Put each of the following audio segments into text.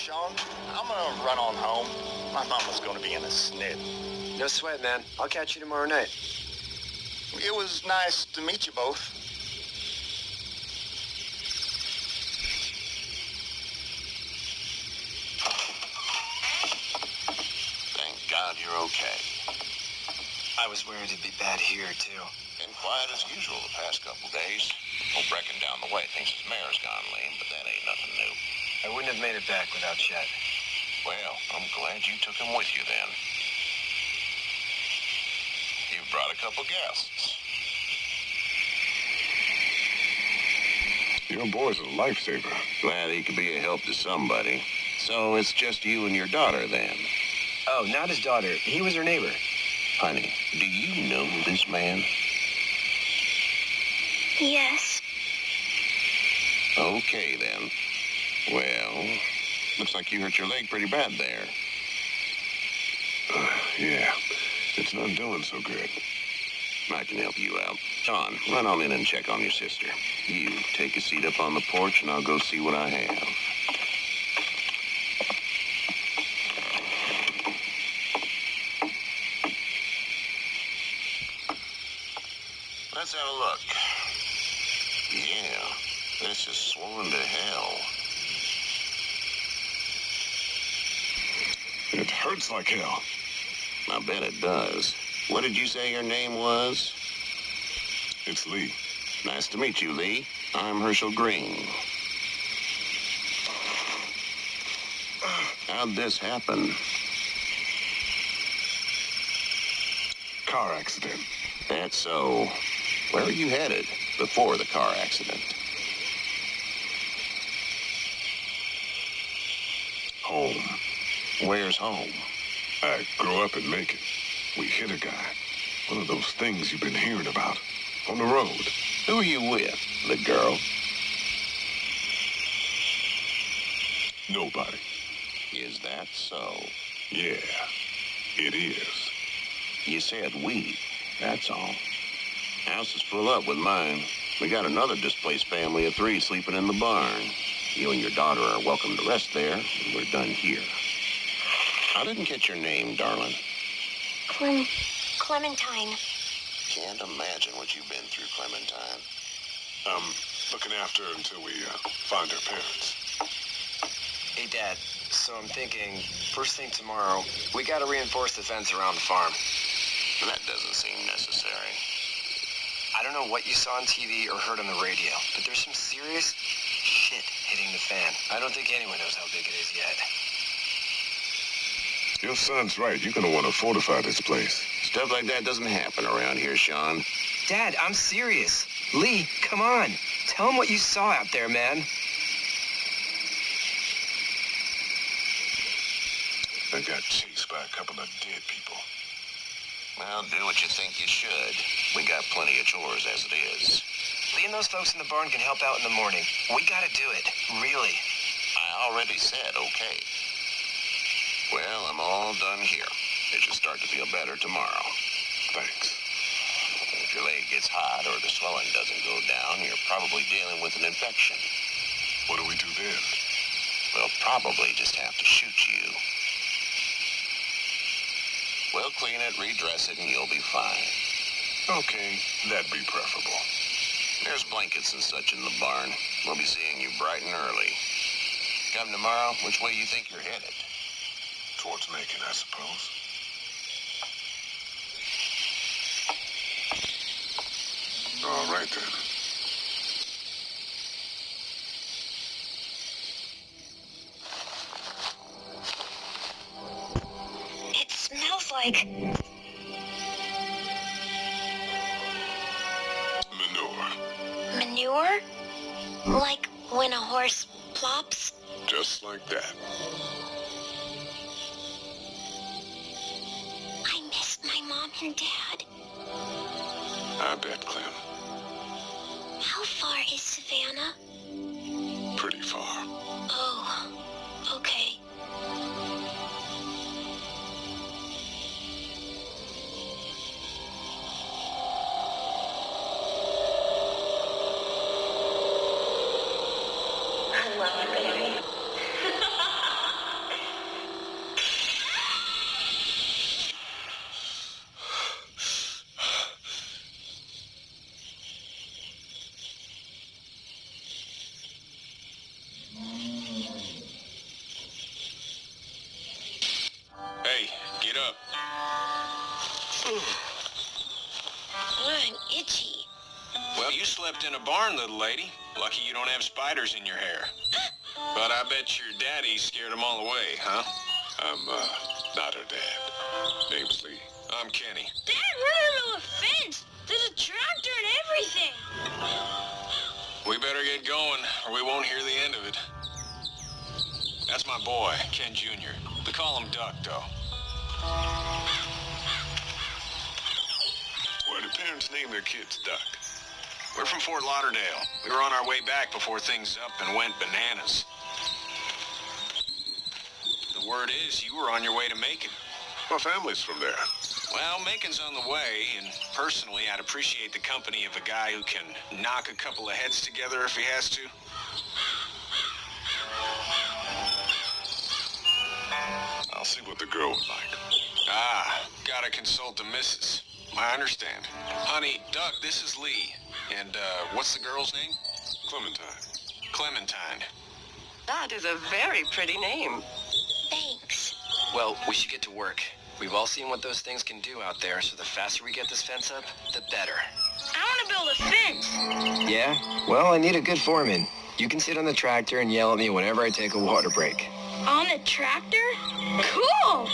Sean. I'm gonna run on home. My mama's gonna be in a snit. No sweat, man. I'll catch you tomorrow night. It was nice to meet you both. Thank God you're okay. I was worried it'd be bad here, too. Been quiet as usual the past couple days. Old Brecken down the way thinks his mare's gone lame, but that ain't nothing new. I wouldn't have made it back without Chet. Well, I'm glad you took him with you then. You've brought a couple guests. Your boy's a lifesaver. Glad he could be a help to somebody. So it's just you and your daughter then? Oh, not his daughter. He was her neighbor. Honey, do you know this man? Yes. Okay, then. Well, looks like you hurt your leg pretty bad there. Yeah, it's not doing so good. I can help you out. Sean, run on in and check on your sister. You take a seat up on the porch and I'll go see what I have. Let's have a look. Yeah, this is swollen to hell. It hurts like hell. I bet it does. What did you say your name was? It's Lee. Nice to meet you, Lee. I'm Herschel Green. How'd this happen? Car accident. That's so. Where were you headed before the car accident? Home. Where's home? I grew up in Macon. We hit a guy. One of those things you've been hearing about. On the road. Who are you with? The girl? Nobody. Is that so? Yeah, it is. You said we. That's all. House is full up with mine. We got another displaced family of 3 sleeping in the barn. You and your daughter are welcome to rest there, and we're done here. I didn't get your name, darling. Clementine. Can't imagine what you've been through, Clementine. Looking after her until we find her parents. Hey, Dad. So I'm thinking, first thing tomorrow, we gotta reinforce the fence around the farm. That doesn't seem necessary. I don't know what you saw on TV or heard on the radio, but there's some serious shit hitting the fan. I don't think anyone knows how big it is yet. Your son's right. You're gonna want to fortify this place. Stuff like that doesn't happen around here, Sean. Dad, I'm serious. Lee, come on. Tell him what you saw out there, man. I got chased by a couple of dead people. Well, do what you think you should. We got plenty of chores as it is. Lee and those folks in the barn can help out in the morning. We gotta do it. Really. I already said okay. Well, I'm all done here. It should start to feel better tomorrow. Thanks. If your leg gets hot or the swelling doesn't go down, you're probably dealing with an infection. What do we do then? We'll probably just have to shoot you. We'll clean it, redress it, and you'll be fine. Okay, that'd be preferable. There's blankets and such in the barn. We'll be seeing you bright and early. Come tomorrow, which way you think you're headed? Towards Macon, I suppose. All right, then. It smells like... Manure. manure? Like when a horse plops? Just like that. I miss my mom and dad. I bet, Clem. How far is Savannah? Pretty far. Oh, okay. I love you, baby. slept in a barn, little lady. Lucky you don't have spiders in your hair. But I bet your daddy scared them all away, huh? I'm, not her dad. Name's Lee. I'm Kenny. Dad, we're in the middle of a fence. There's a tractor and everything. We better get going, or we won't hear the end of it. That's my boy, Ken Jr. We call him Duck, though. Why do parents name their kids Duck? We're from Fort Lauderdale. We were on our way back before things up and went bananas. The word is you were on your way to Macon. My family's from there. Well, Macon's on the way, and personally, I'd appreciate the company of a guy who can knock a couple of heads together if he has to. I'll see what the girl would like. Ah, gotta consult the missus. I understand. Honey, Duck, this is Lee. And, what's the girl's name? Clementine. Clementine. That is a very pretty name. Thanks. Well, we should get to work. We've all seen what those things can do out there, so the faster we get this fence up, the better. I want to build a fence. Yeah? Well, I need a good foreman. You can sit on the tractor and yell at me whenever I take a water break. On the tractor? Cool.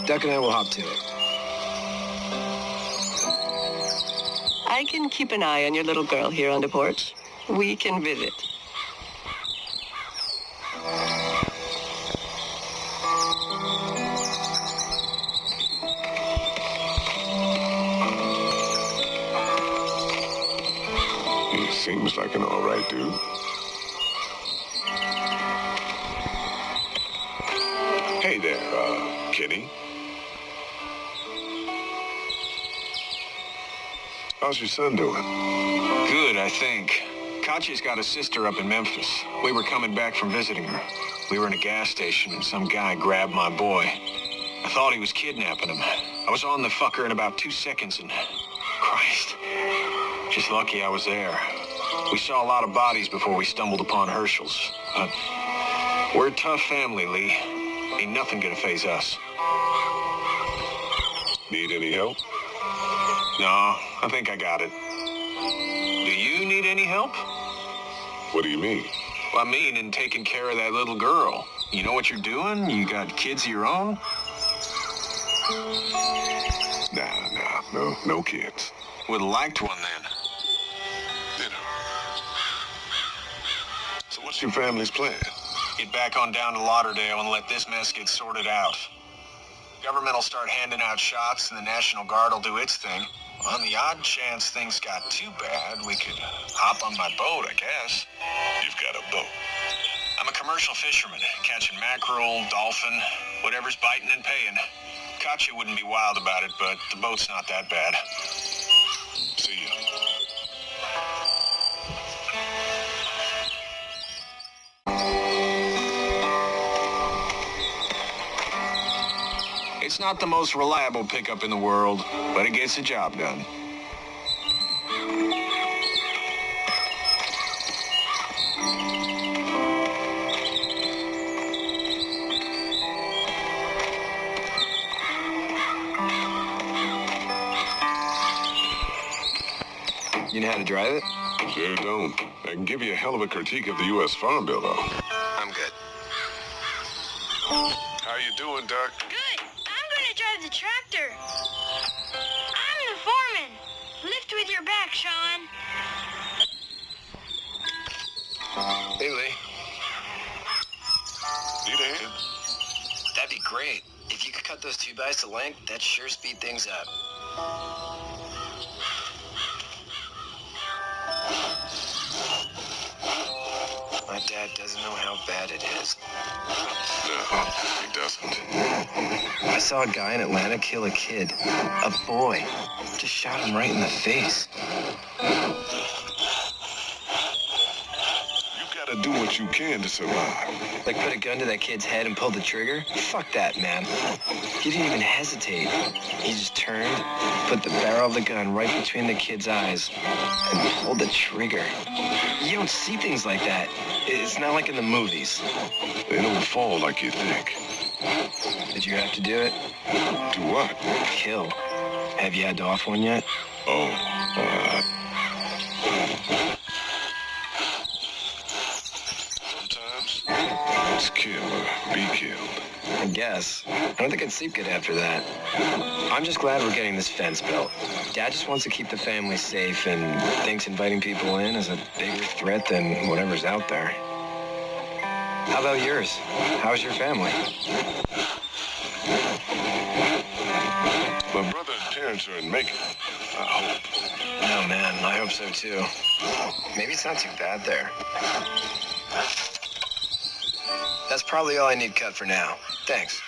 Duck and I will hop to it. I can keep an eye on your little girl here on the porch. We can visit. He seems like an all right dude. Hey there, Kenny. How's your son doing? Good, I think. Katya's got a sister up in Memphis. We were coming back from visiting her. We were in a gas station and some guy grabbed my boy. I thought he was kidnapping him. I was on the fucker in about 2 seconds and... Christ. Just lucky I was there. We saw a lot of bodies before we stumbled upon Herschel's. But we're a tough family, Lee. Ain't nothing gonna faze us. Need any help? No, I think I got it. Do you need any help? What do you mean? Well, I mean in taking care of that little girl. You know what you're doing? You got kids of your own? No kids. Would have liked one then. You know. So what's your family's plan? Get back on down to Lauderdale and let this mess get sorted out. Government will start handing out shots and the National Guard will do its thing. On the odd chance things got too bad, we could hop on my boat, I guess. You've got a boat. I'm a commercial fisherman, catching mackerel, dolphin, whatever's biting and paying. Katya wouldn't be wild about it, but the boat's not that bad. See ya. It's not the most reliable pickup in the world, but it gets the job done. You know how to drive it? Sure don't. I can give you a hell of a critique of the U.S. Farm Bill, though. I'm good. How you doing, Duck? Good. I'm going to drive the tractor. I'm the foreman. Lift with your back, Sean. Hey, Lee. Need a hand? That'd be great. If you could cut those 2x to length, that'd sure speed things up. My dad doesn't know how bad it is. No, he doesn't. I saw a guy in Atlanta kill a kid. A boy. Just shot him right in the face. You gotta do what you can to survive. Like put a gun to that kid's head and pull the trigger? Fuck that, man. He didn't even hesitate. He just turned, put the barrel of the gun right between the kid's eyes, and pulled the trigger. You don't see things like that. It's not like in the movies. They don't fall like you think. Did you have to do it? Do what? Kill. Have you had to off one yet? Oh, Sometimes it's kill or be killed. I guess. I don't think I'd sleep good after that. I'm just glad we're getting this fence built. Dad just wants to keep the family safe and thinks inviting people in is a bigger threat than whatever's out there. How about yours? How's your family? My brother and parents are in Macon. I hope. No, man, I hope so too. Maybe it's not too bad there. That's probably all I need cut for now. Thanks.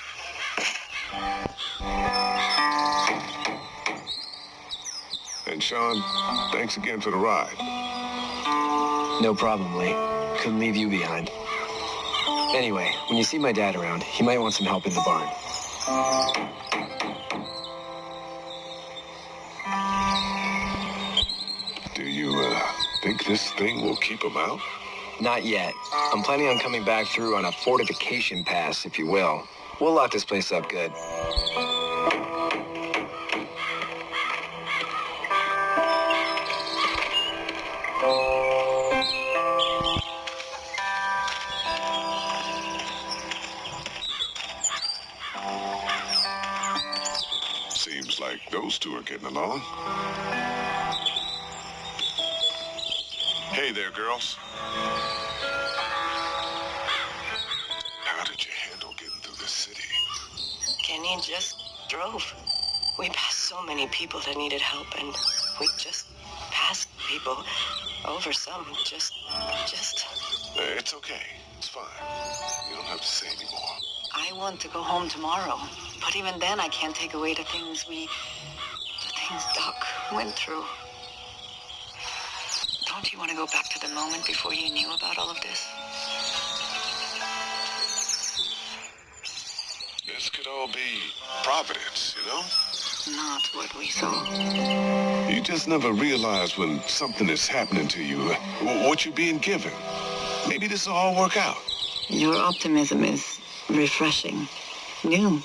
And Sean, thanks again for the ride. No problem, Lee. Couldn't leave you behind. Anyway, when you see my dad around, he might want some help in the barn. Do you, think this thing will keep him out? Not yet. I'm planning on coming back through on a fortification pass, if you will. We'll lock this place up good. Seems like those two are getting along. Hey there, girls. How did you handle getting through the city? Kenny just drove. We passed so many people that needed help, and we just passed people over some. Just. It's okay. It's fine. You don't have to say anymore. I want to go home tomorrow, but even then I can't take away the things Doc went through. Don't you want to go back to the moment before you knew about all of this? This could all be Providence, you know? Not what we saw. You just never realize when something is happening to you, what you're being given. Maybe this will all work out. Your optimism is refreshing. New.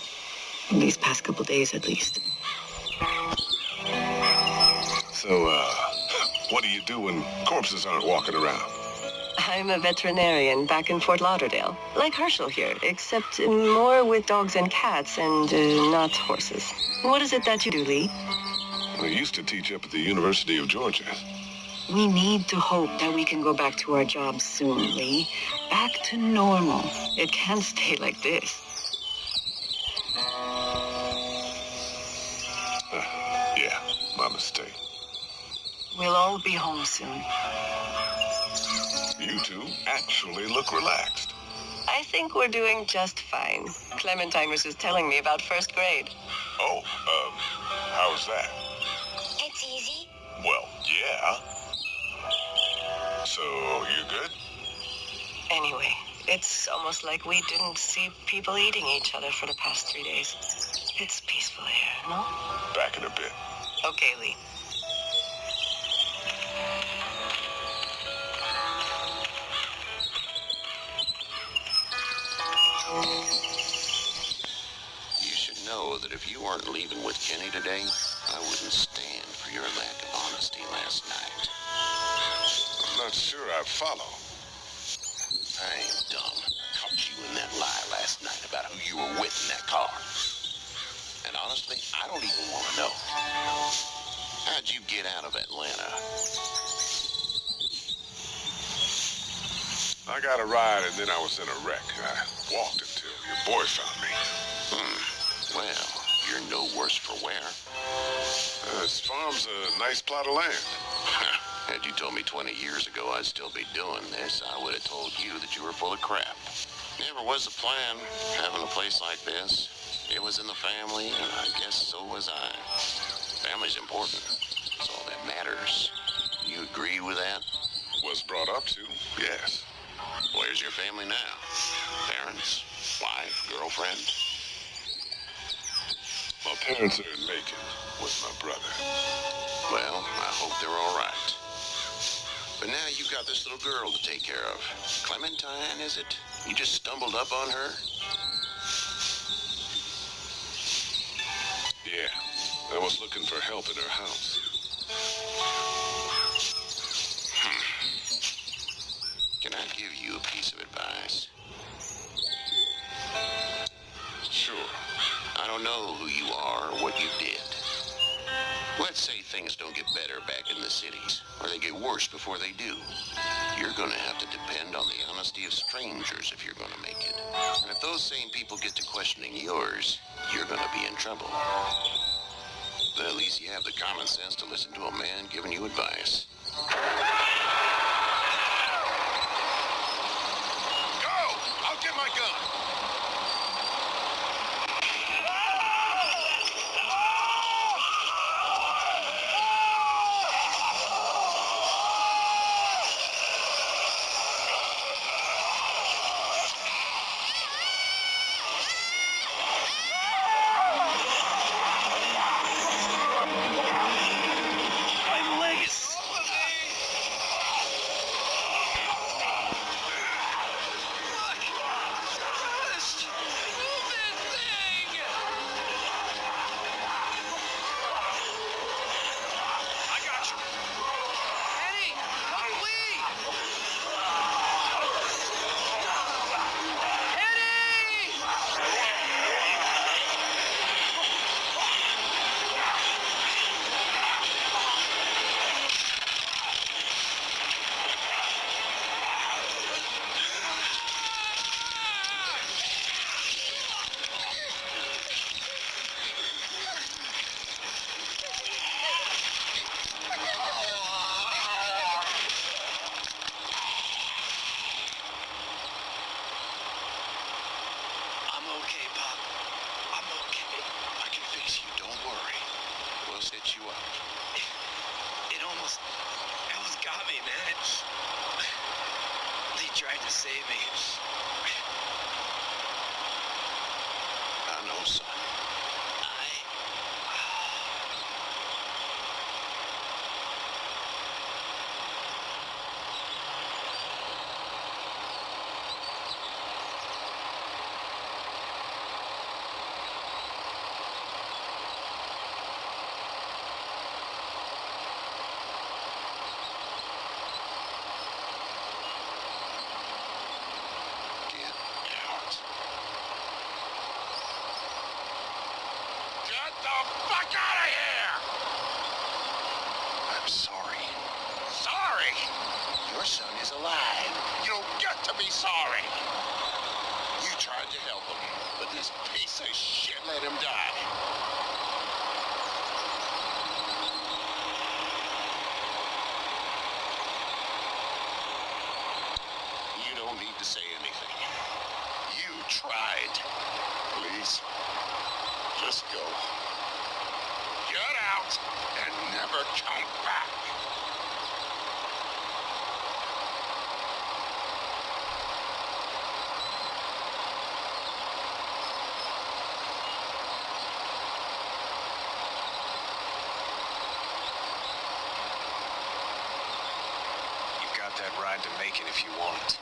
These past couple days, at least. So, what do you do when corpses aren't walking around? I'm a veterinarian back in Fort Lauderdale. Like Herschel here, except more with dogs and cats and not horses. What is it that you do, Lee? I used to teach up at the University of Georgia. We need to hope that we can go back to our jobs soon, Lee. Back to normal. It can't stay like this. Yeah, my mistake. We'll all be home soon. You two actually look relaxed. I think we're doing just fine. Clementine was just telling me about first grade. Oh, how's that? It's easy. Well, yeah. So, you good? Anyway, it's almost like we didn't see people eating each other for the past 3 days. It's peaceful here, no? Back in a bit. Okay, Lee. You should know that if you weren't leaving with Kenny today, I wouldn't stand for your lack of honesty last night. I'm not sure I follow. I ain't dumb. Caught you in that lie last night about who you were with in that car. And honestly, I don't even want to know. How'd you get out of Atlanta? I got a ride and then I was in a wreck. I walked until your boy found me. Well, you're no worse for wear. This farm's a nice plot of land. Had you told me 20 years ago I'd still be doing this, I would have told you that you were full of crap. Never was the plan, having a place like this. It was in the family, and I guess so was I. Family's important. It's all that matters. You agree with that? Was brought up to, yes. Where's your family now? Parents? Wife? Girlfriend? My parents are in Macon with my brother. Well, I hope they're all right. But now you've got this little girl to take care of. Clementine, is it? You just stumbled up on her? Yeah, I was looking for help in her house. Can I give you a piece of advice? Sure. I don't know who you are or what you did. Let's say things don't get better back in the cities, or they get worse before they do. You're gonna have to depend on the honesty of strangers if you're gonna make it. And if those same people get to questioning yours, you're gonna be in trouble. But at least you have the common sense to listen to a man giving you advice. Go! I'll get my gun! Save me. I know, son. Your son is alive. You don't get to be sorry. You tried to help him, but this piece of shit let him die. You don't need to say anything. You tried. Please, just go. Get out and never come back. That ride to make it if you want it.